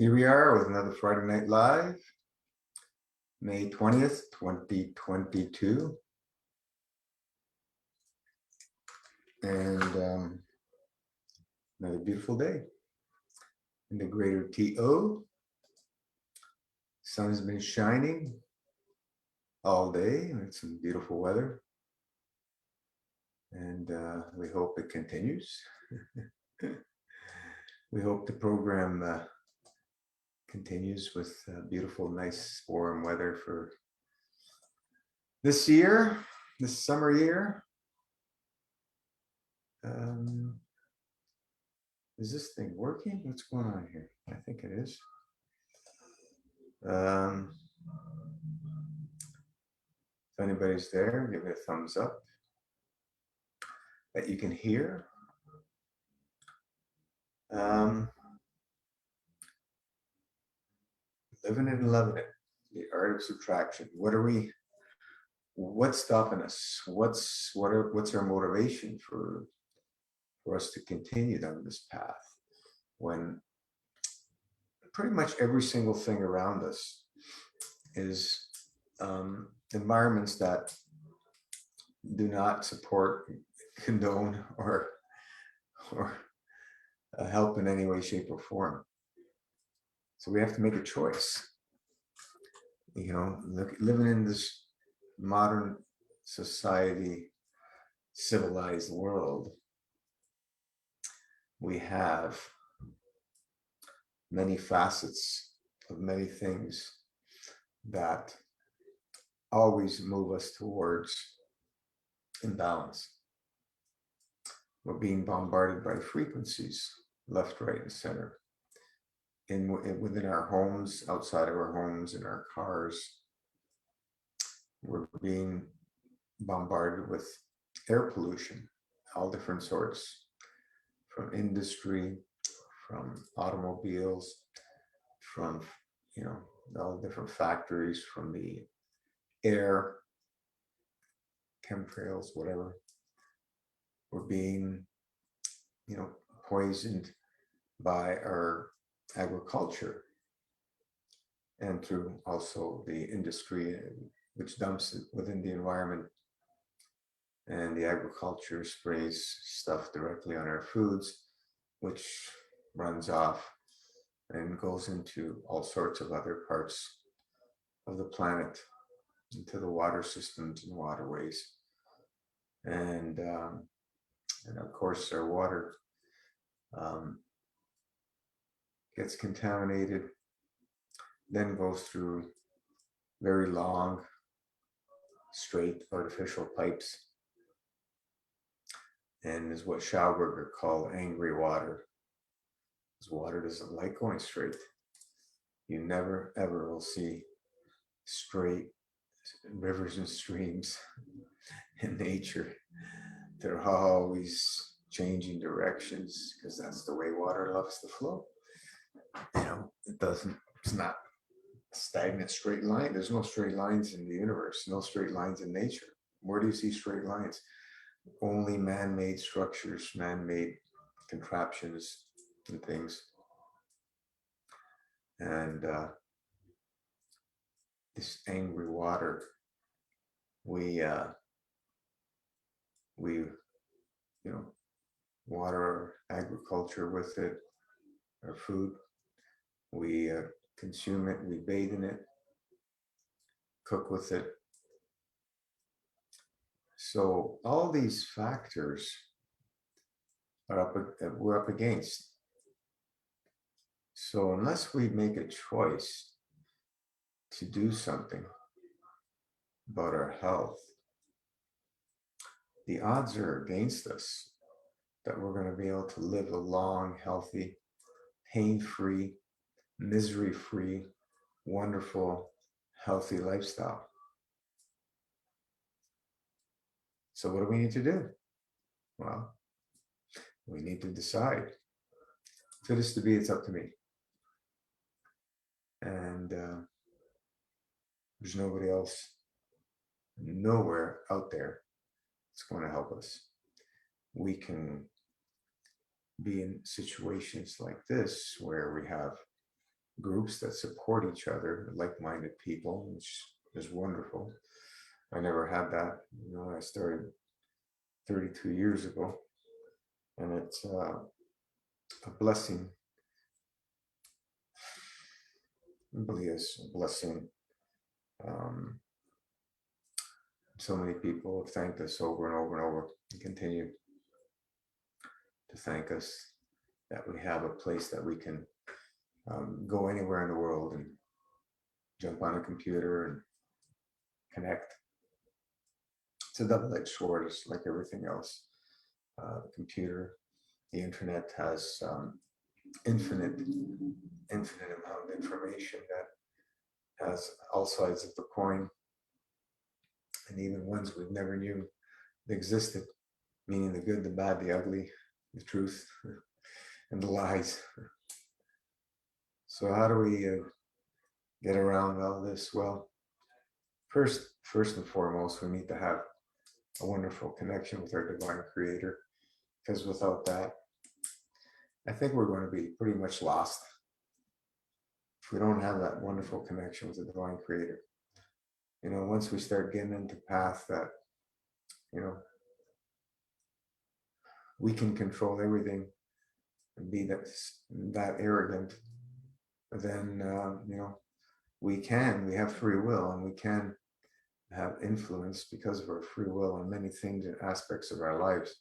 Here we are with another Friday Night Live, May 20th, 2022. And another beautiful day in the greater TO. Sun's been shining all day and it's some beautiful weather. And we hope it continues. We hope the program continues with beautiful, nice, warm weather for this year, this summer year. Is this thing working? What's going on here? I think it is. If anybody's there, give it a thumbs up that you can hear. Living it and loving it. The art of subtraction. What's stopping us? What's our motivation for us to continue down this path when pretty much every single thing around us is environments that do not support, condone, or help in any way, shape, or form. So we have to make a choice. You know, living in this modern society, civilized world, we have many facets of many things that always move us towards imbalance. We're being bombarded by frequencies, left, right, and center. Within our homes, outside of our homes, in our cars, we're being bombarded with air pollution, all different sorts, from industry, from automobiles, from all different factories, from the air, chemtrails, whatever. We're being, poisoned by our agriculture and through also the industry, which dumps it within the environment. And the agriculture sprays stuff directly on our foods, which runs off and goes into all sorts of other parts of the planet, into the water systems and waterways. And of course, our water gets contaminated, then goes through very long, straight artificial pipes, and is what Schauberger called angry water. Because water doesn't like going straight. You never ever will see straight rivers and streams in nature. They're always changing directions because that's the way water loves to flow. It's not a stagnant straight line. There's no straight lines in the universe, no straight lines in nature. Where do you see straight lines? Only man-made structures, man-made contraptions and things. And this angry water, we water our agriculture with it, our food. We consume it, we bathe in it, cook with it. So all these factors we're up against. So unless we make a choice to do something about our health, the odds are against us that we're going to be able to live a long, healthy, pain-free, misery-free, wonderful, healthy lifestyle. So what do we need to do? Well, we need to decide. If it is to be, it's up to me. And there's nobody else, nowhere out there that's going to help us. We can be in situations like this where we have groups that support each other, like-minded people, which is wonderful. I never had that, I started 32 years ago, and it's a blessing. Really is a blessing. Um, so many people have thanked us over and over and over, and continue to thank us that we have a place that we can go anywhere in the world and jump on a computer and connect. It's a double-edged sword, it's like everything else. The computer, the internet has infinite amount of information that has all sides of the coin, and even ones we never knew existed, meaning the good, the bad, the ugly, the truth, and the lies. So how do we get around all this? Well, first and foremost, we need to have a wonderful connection with our divine creator, because without that, I think we're going to be pretty much lost if we don't have that wonderful connection with the divine creator. Once we start getting into path that, we can control everything and be that arrogant, then, we have free will, and we can have influence because of our free will on many things and aspects of our lives.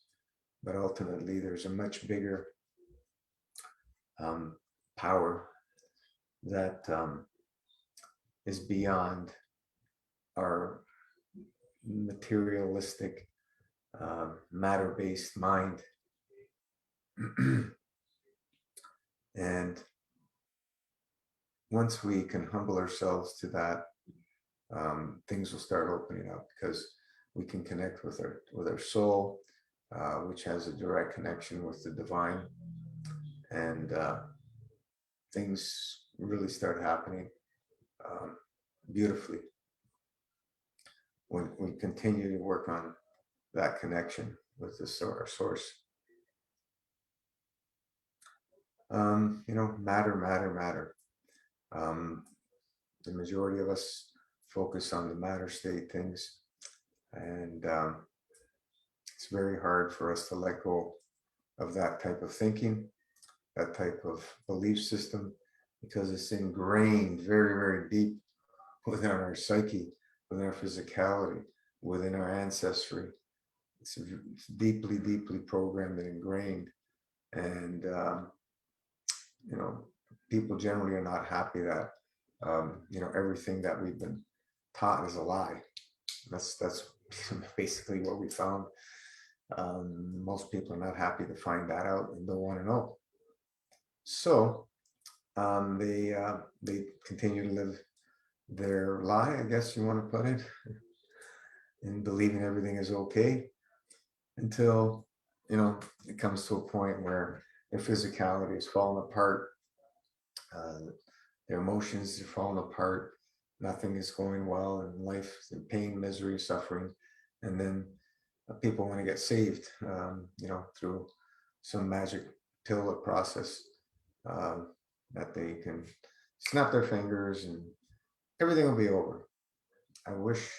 But ultimately, there's a much bigger power that is beyond our materialistic, matter-based mind. And once we can humble ourselves to that, things will start opening up, because we can connect with our soul, which has a direct connection with the divine, and things really start happening beautifully when we continue to work on that connection with our source. Matter. The majority of us focus on the matter state things, and it's very hard for us to let go of that type of thinking, that type of belief system, because it's ingrained very, very deep within our psyche, within our physicality, within our ancestry. It's deeply, deeply programmed and ingrained. And, people generally are not happy that, everything that we've been taught is a lie. That's basically what we found. Most people are not happy to find that out and don't want to know. So they continue to live their lie, I guess you want to put it, in believing everything is okay, until it comes to a point where their physicality is falling apart, their emotions are falling apart, nothing is going well in life, in pain, misery, suffering, and then people want to get saved, through some magic pill or process, that they can snap their fingers and everything will be over. I wish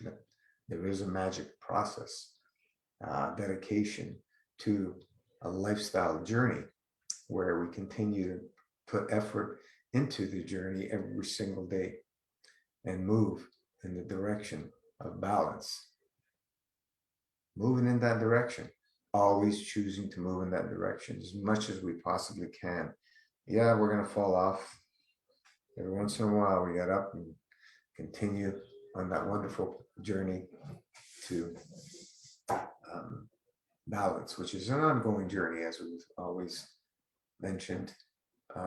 that there is a magic process, dedication to a lifestyle journey where we continue to put effort into the journey every single day and move in the direction of balance. Moving in that direction, always choosing to move in that direction as much as we possibly can. Yeah, we're going to fall off. Every once in a while, we get up and continue on that wonderful journey to balance, which is an ongoing journey, as we've always mentioned.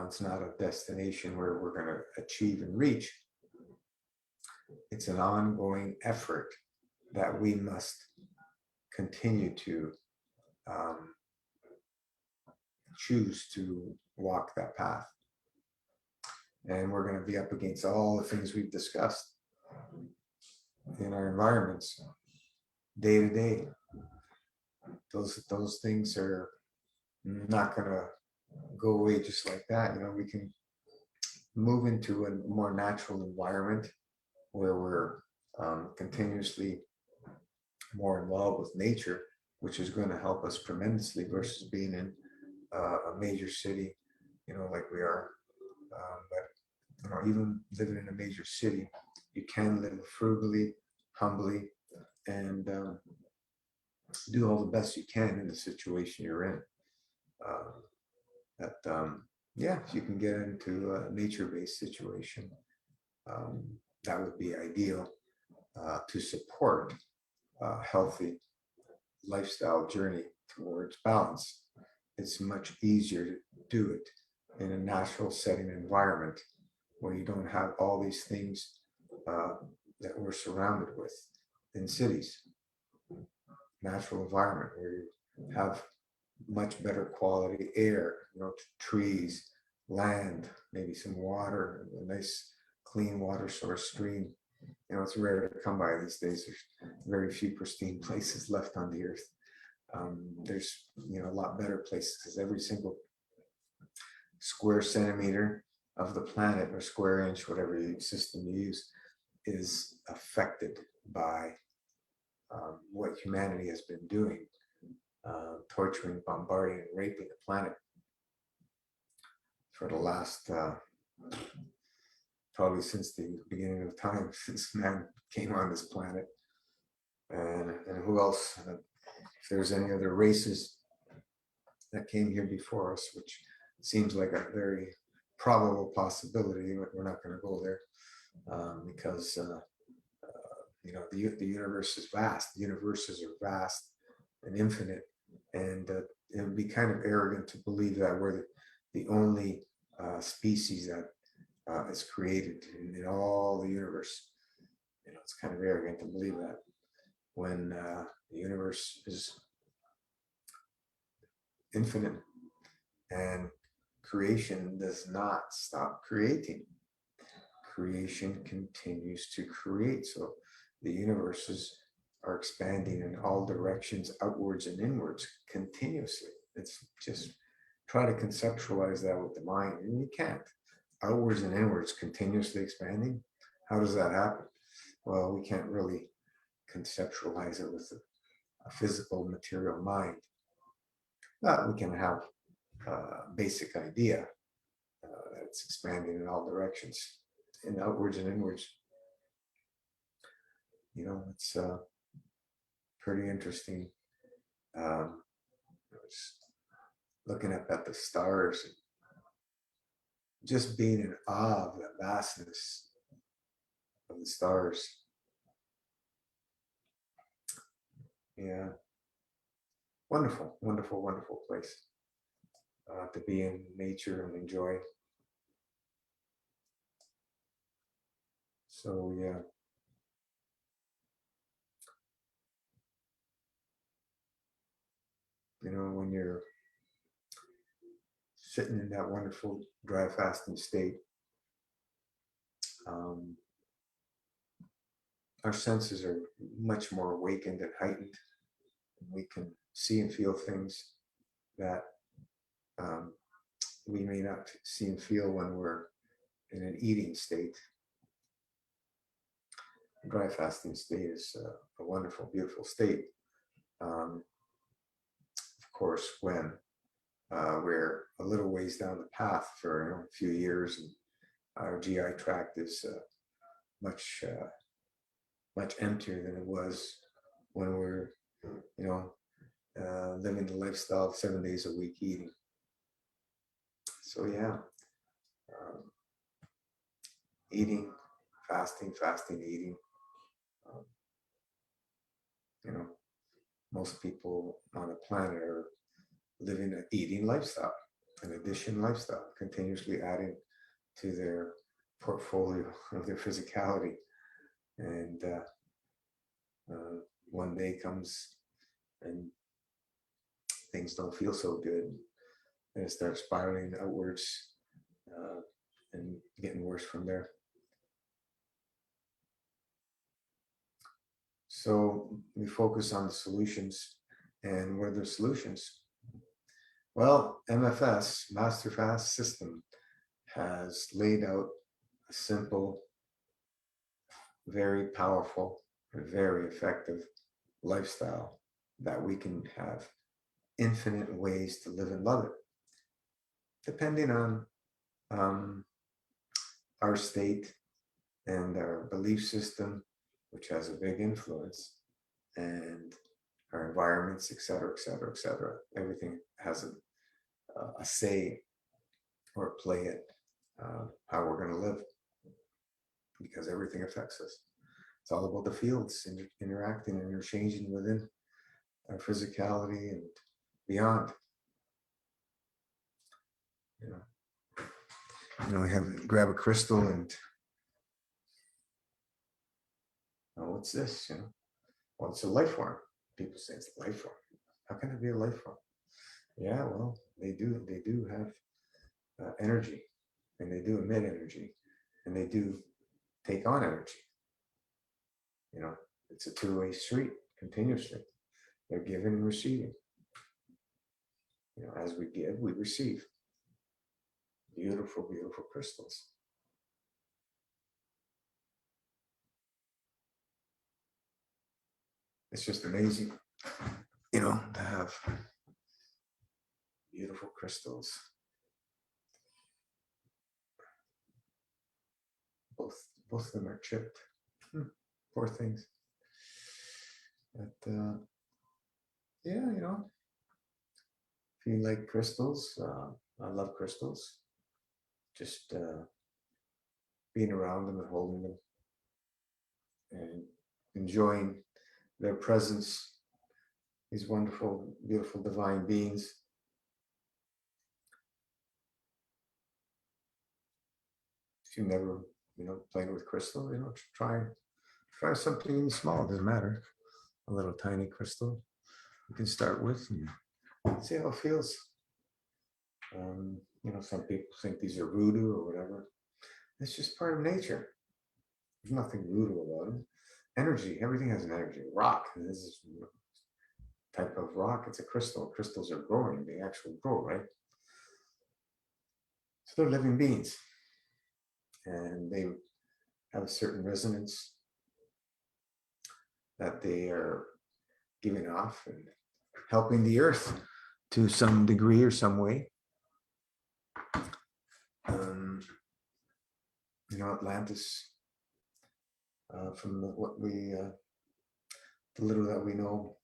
It's not a destination where we're going to achieve and reach. It's an ongoing effort that we must continue to choose to walk that path. And we're going to be up against all the things we've discussed in our environments day to day. Those things are not going to go away just like that. We can move into a more natural environment where we're continuously more involved with nature, which is going to help us tremendously versus being in a major city, like we are. But even living in a major city, you can live frugally, humbly, and do all the best you can in the situation you're in. Uh, that Yeah, if you can get into a nature-based situation, um, that would be ideal to support a healthy lifestyle journey towards balance. It's much easier to do it in a natural setting environment where you don't have all these things uh, that we're surrounded with in cities. Natural environment where you have much better quality air, trees, land, maybe some water, a nice clean water source stream. It's rare to come by these days. There's very few pristine places left on the earth. There's a lot better places because every single square centimeter of the planet or square inch, whatever system you use, is affected by what humanity has been doing, torturing, bombarding, and raping the planet for the last probably since the beginning of time, since man came on this planet. And who else? If there's any other races that came here before us, which seems like a very probable possibility, but we're not going to go there because the universe is vast. The universes are vast and infinite, and it would be kind of arrogant to believe that we're the only species that is created in all the universe. It's kind of arrogant to believe that when the universe is infinite and creation does not stop creating. Creation continues to create. So the universes are expanding in all directions, outwards and inwards, continuously. It's just try to conceptualize that with the mind, and you can't. Outwards and inwards continuously expanding. How does that happen? Well, we can't really conceptualize it with a physical material mind, but we can have a basic idea that it's expanding in all directions, in outwards and inwards. It's pretty interesting. I was looking up at the stars, just being in awe of the vastness of the stars. Yeah, wonderful, wonderful, wonderful place to be in nature and enjoy. So yeah, when you're sitting in that wonderful dry fasting state, um, our senses are much more awakened and heightened. We can see and feel things that um, we may not see and feel when we're in an eating state. Dry fasting state is a wonderful, beautiful state. Of course, when we're a little ways down the path for a few years, and our GI tract is much much emptier than it was when we're living the lifestyle of 7 days a week eating. So yeah, um, eating, fasting, eating. Um, you know, most people on the planet are living an eating lifestyle, an addition lifestyle, continuously adding to their portfolio of their physicality. And one day comes and things don't feel so good, and it starts spiraling outwards uh, and getting worse from there. So we focus on the solutions. And what are the solutions? Well, MFS, Master Fast System, has laid out a simple, very powerful, and very effective lifestyle that we can have infinite ways to live and love it, depending on um, our state and our belief system, which has a big influence, and our environments, et cetera, et cetera, et cetera. Everything has a say or play it, how we're going to live, because everything affects us. It's all about the fields interacting and interchanging within our physicality and beyond. You we have grab a crystal and oh, what's this? Well, it's a life form. People say it's a life form. How can it be a life form? Yeah, well, they do. They do have energy, and they do emit energy, and they do take on energy. It's a two-way street continuously. They're giving and receiving. As we give, we receive. Beautiful, beautiful crystals. It's just amazing, to have beautiful crystals. Both of them are chipped. Poor things. But yeah, if you like crystals, I love crystals. Just being around them and holding them and enjoying their presence. These wonderful, beautiful, divine beings. If you've never, played with crystal, try something small. It doesn't matter. A little tiny crystal you can start with and see how it feels. Some people think these are voodoo or whatever. It's just part of nature. There's nothing voodoo about them. Energy, everything has an energy. Rock, this is type of rock. It's a crystal. Crystals are growing. They actually grow, right? So they're living beings. And they have a certain resonance that they are giving off and helping the earth to some degree or some way. Atlantis, from the little that we know,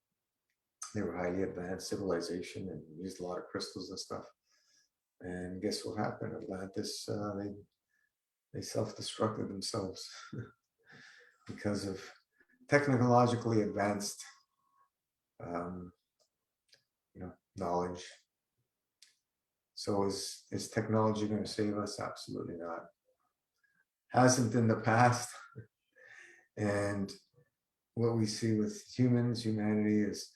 they were highly advanced civilization and used a lot of crystals and stuff. And guess what happened? Atlantis, they self-destructed themselves because of technologically advanced, knowledge. So is technology going to save us? Absolutely not. Hasn't in the past. And what we see with humanity is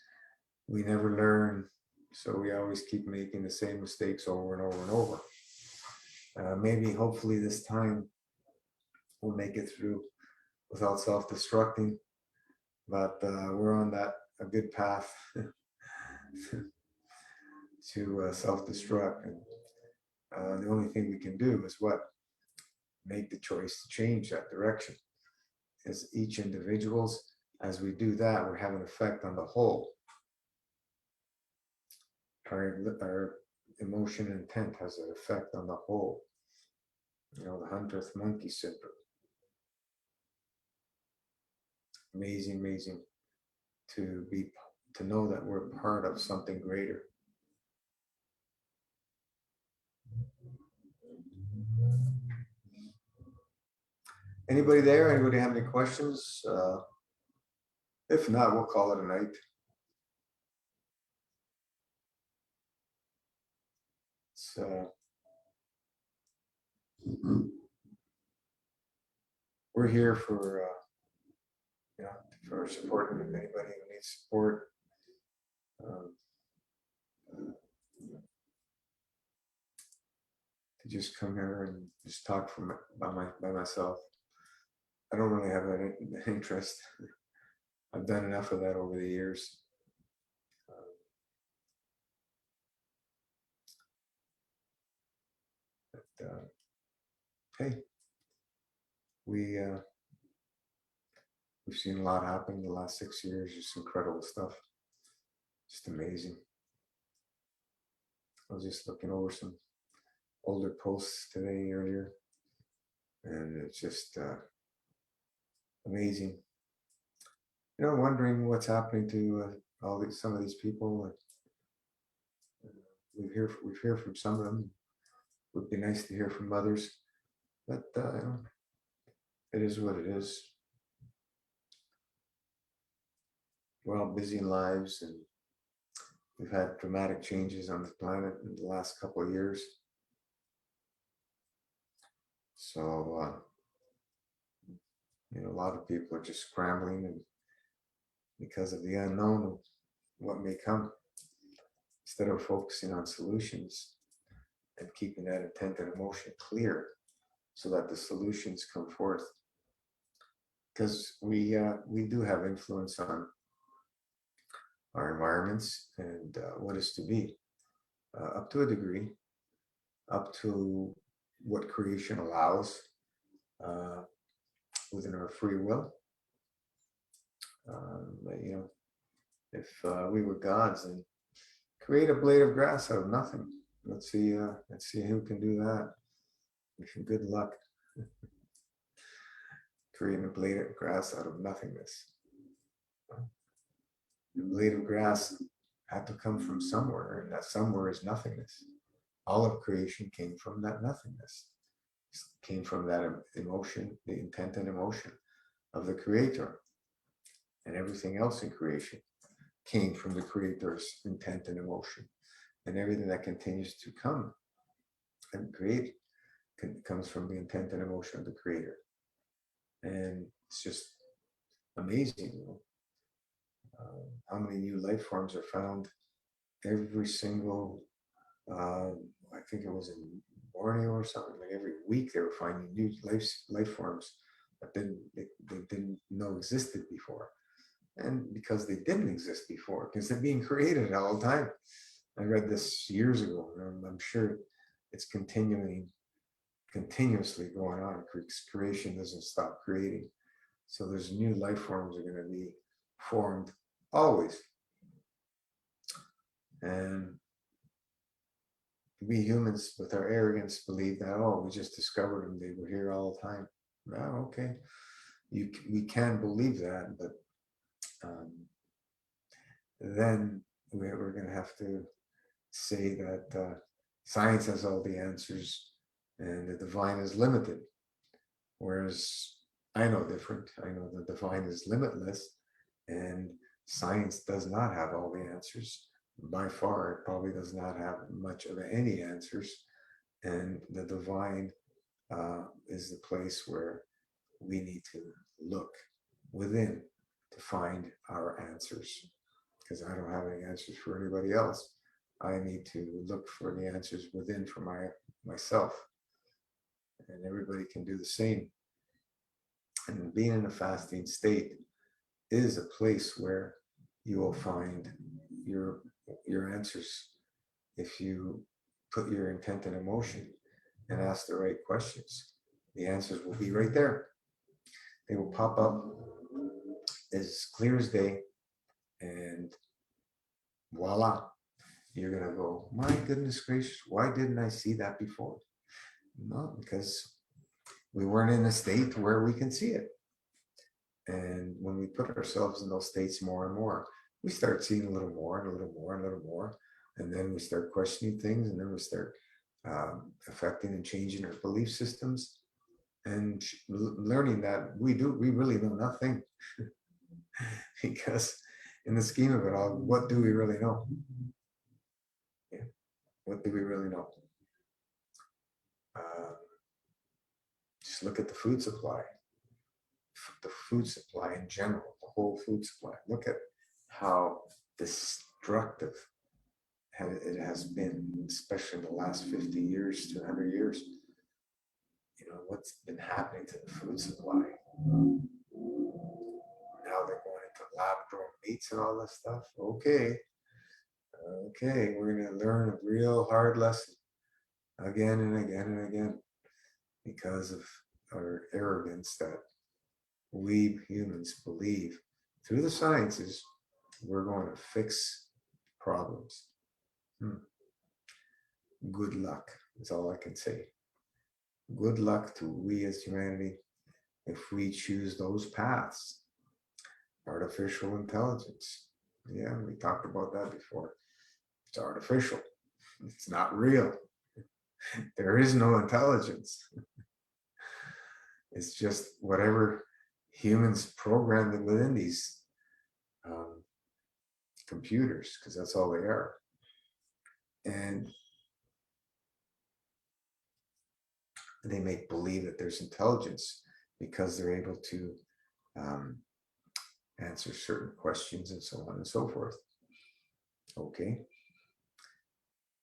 we never learn. So we always keep making the same mistakes over and over and over. Maybe, hopefully this time we'll make it through without self-destructing, but we're on a good path to self-destruct. And the only thing we can do is what? Make the choice to change that direction. As each individuals, as we do that, we have an effect on the whole. Our emotion and intent has an effect on the whole. The 100th monkey syndrome. Amazing, amazing to know that we're part of something greater. Anybody there? Anybody have any questions? If not, we'll call it a night. So we're here for for supporting anybody who needs support. To just come here and just talk by myself. I don't really have any interest. I've done enough of that over the years. hey, we we've seen a lot happen in the last 6 years. Just incredible stuff. Just amazing. I was just looking over some older posts today earlier, and it's just amazing. Wondering what's happening to some of these people. We've heard from some of them. Would be nice to hear from others, but it is what it is. We're all busy lives, and we've had dramatic changes on the planet in the last couple of years. So, a lot of people are just scrambling, and because of the unknown of what may come, instead of focusing on solutions and keeping that intent and emotion clear so that the solutions come forth. Because we do have influence on our environments and what is to be, up to a degree, up to what creation allows within our free will. But, if we were gods and create a blade of grass out of nothing, let's see who can do that. Good luck creating a blade of grass out of nothingness. The blade of grass had to come from somewhere, and that somewhere is nothingness. All of creation came from that nothingness. It came from that emotion, the intent and emotion of the creator. And everything else in creation came from the creator's intent and emotion. And everything that continues to come and create comes from the intent and emotion of the creator. And it's just amazing, how many new life forms are found every single, I think it was in Borneo or something, like every week they were finding new life forms that they didn't know existed before. And because they didn't exist before, because they're being created all the time. I read this years ago, and I'm sure it's continuously going on. Creation doesn't stop creating. So there's new life forms are going to be formed always. And we humans, with our arrogance, believe that, we just discovered them. They were here all the time. Well, okay. We can believe that, but then we're going to have to say that science has all the answers and the divine is limited. Whereas I know different. I know the divine is limitless, and science does not have all the answers. By far, it probably does not have much of any answers. And the divine is the place where we need to look within to find our answers. Because I don't have any answers for anybody else. I need to look for the answers within for myself. And everybody can do the same. And being in a fasting state is a place where you will find your answers. If you put your intent and emotion and ask the right questions, the answers will be right there. They will pop up as clear as day, and voila, you're going to go, my goodness gracious, why didn't I see that before? No, because we weren't in a state where we can see it. And when we put ourselves in those states more and more, we start seeing a little more and a little more and a little more. And then we start questioning things, and then we start affecting and changing our belief systems and learning that we really know nothing. Because in the scheme of it all, what do we really know? Yeah. What do we really know? Just look at the food supply. The food supply in general, the whole food supply. Look at how destructive it has been, especially in the last 50 years to 100 years. What's been happening to the food supply. Now they're going into lab-grown meats and all this stuff. Okay, we're going to learn a real hard lesson. again and again and again because of our arrogance that we humans believe through the sciences we're going to fix problems. Good luck is all I can say. Good luck to we as humanity if we choose those paths. Artificial intelligence. Yeah, we talked about that before. It's artificial. It's not real. There is no intelligence. It's just whatever humans programmed within these computers, because that's all they are. And they make believe that there's intelligence because they're able to answer certain questions and so on and so forth. Okay.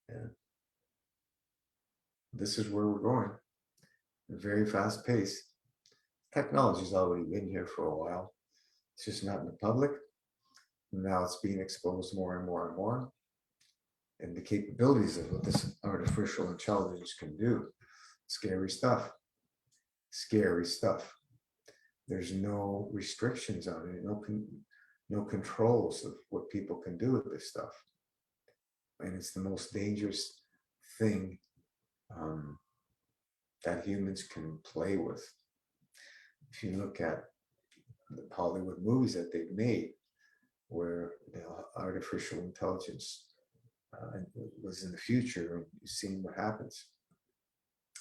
Yeah. This is where we're going. A very fast pace. Technology's already been here for a while. It's just not in the public. Now it's being exposed more and more and more. And the capabilities of what this artificial intelligence can do. Scary stuff. Scary stuff. There's no restrictions on it, no controls of what people can do with this stuff. And it's the most dangerous thing that humans can play with. If you look at the Hollywood movies that they've made, where the artificial intelligence was in the future, you've seen what happens.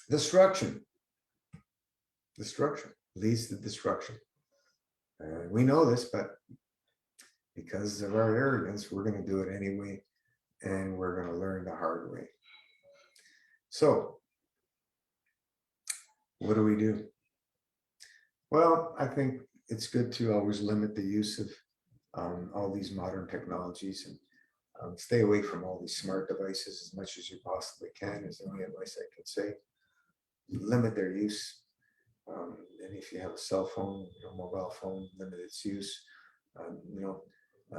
Destruction leads to destruction. We know this, but because of our arrogance, we're going to do it anyway, and we're going to learn the hard way. So, what do we do? Well, I think it's good to always limit the use of all these modern technologies and stay away from all these smart devices as much as you possibly can, is the only advice I can say. Limit their use. And if you have a cell phone, mobile phone, limit its use.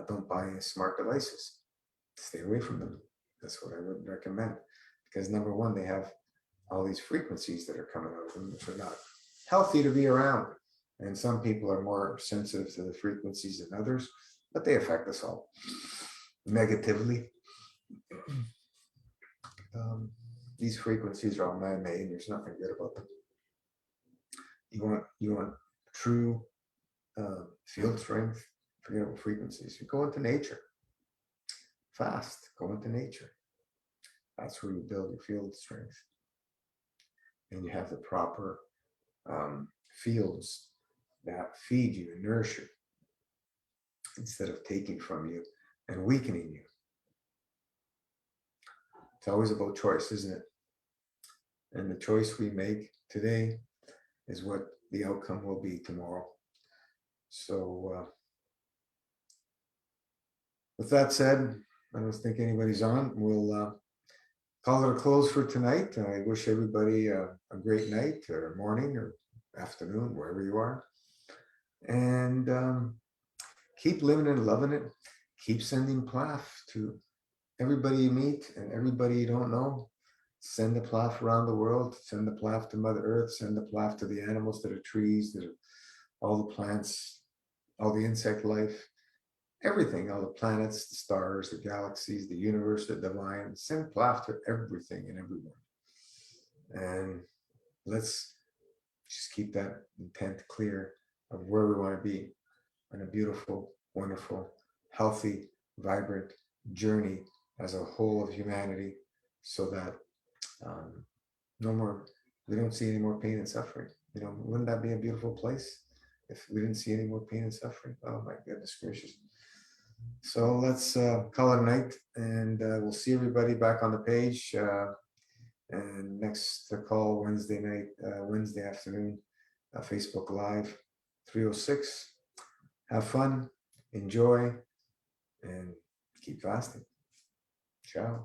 Don't buy smart devices. Stay away from them. That's what I would recommend. Because number one, they have all these frequencies that are coming out of them, which are not healthy to be around. And some people are more sensitive to the frequencies than others, but they affect us all negatively. These frequencies are all man-made. There's nothing good about them. You want true field strength, forget about frequencies. You go into nature. Fast, go into nature. That's where you build your field strength. And you have the proper fields that feed you and nourish you instead of taking from you and weakening you. It's always about choice, isn't it? And the choice we make today is what the outcome will be tomorrow. So with that said, I don't think anybody's on. We'll call it a close for tonight. I wish everybody a great night or morning or afternoon, wherever you are. And keep living and loving it. Keep sending PLAF to everybody you meet and everybody you don't know. Send the PLAF around the world. Send the PLAF to Mother Earth. Send the PLAF to the animals, to the trees, to all the plants, all the insect life, everything, all the planets, the stars, the galaxies, the universe, the divine. Send PLAF to everything and everyone. And let's just keep that intent clear of where we want to be on a beautiful, wonderful, healthy, vibrant journey as a whole of humanity, so that we don't see any more pain and suffering. Wouldn't that be a beautiful place if we didn't see any more pain and suffering? Oh my goodness gracious. So let's call it a night, and we'll see everybody back on the page. And next call Wednesday night, Wednesday afternoon, Facebook Live, 3:06. Have fun, enjoy, and keep fasting. Ciao.